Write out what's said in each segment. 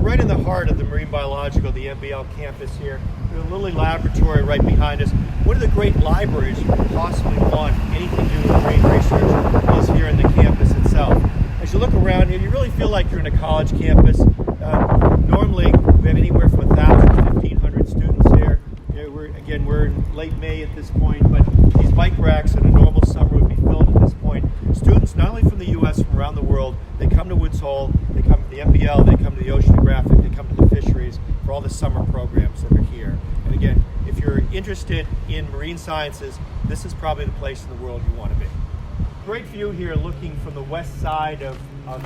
right in the heart of the Marine Biological, the MBL campus here. There's a Lillie laboratory right behind us. One of the great libraries you could possibly want anything to do with marine research is here in the campus itself. As you look around here, you really feel like you're in a college campus. Normally, we have anywhere from 1,000 to 1,500 students here. We're in late May at this point, but these bike racks in a normal summer would be filled at this point. Students, not only from the U.S., from around the world, they come to Woods Hole, they come to the MBL, they come to the Oceanographic, they come to the fisheries for all the summer programs that are here. And again, if you're interested in marine sciences, this is probably the place in the world you want to be. Great view here looking from the west side of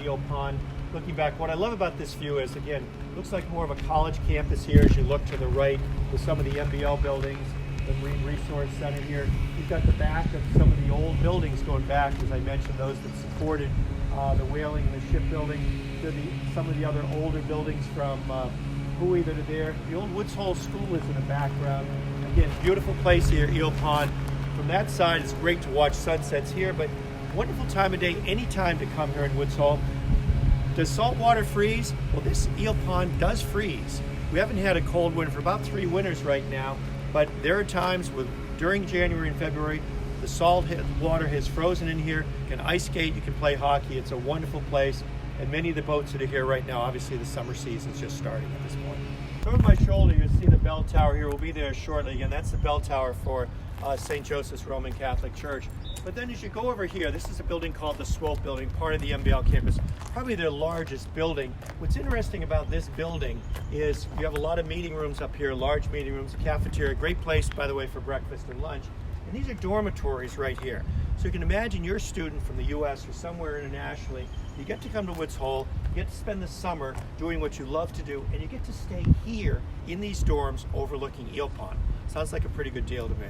Eel Pond. Looking back, what I love about this view is, again, looks like more of a college campus here as you look to the right with some of the MBL buildings, the Marine Resource Center here. You've got the back of some of the old buildings going back, as I mentioned, those that supported the whaling and the shipbuilding. Some of the other older buildings from Bowie that are there. The old Woods Hole School is in the background. Again, beautiful place here, Eel Pond. From that side, it's great to watch sunsets here, but wonderful time of day, any time to come here in Woods Hole. Does salt water freeze? Well, this Eel Pond does freeze. We haven't had a cold winter for about 3 winters right now, but there are times during January and February, the salt water has frozen in here. You can ice skate, you can play hockey. It's a wonderful place, and many of the boats that are here right now, obviously the summer season's just starting at this point. Over my shoulder, you'll see the bell tower here. We'll be there shortly. Again, that's the bell tower for St. Joseph's Roman Catholic Church. But then as you go over here, this is a building called the Swope building, part of the MBL campus, probably their largest building. What's interesting about this building is you have a lot of meeting rooms up here, large meeting rooms, cafeteria, great place, by the way, for breakfast and lunch. And these are dormitories right here. So you can imagine you're a student from the U.S. or somewhere internationally. You get to come to Woods Hole, you get to spend the summer doing what you love to do, and you get to stay here in these dorms overlooking Eel Pond. Sounds like a pretty good deal to me.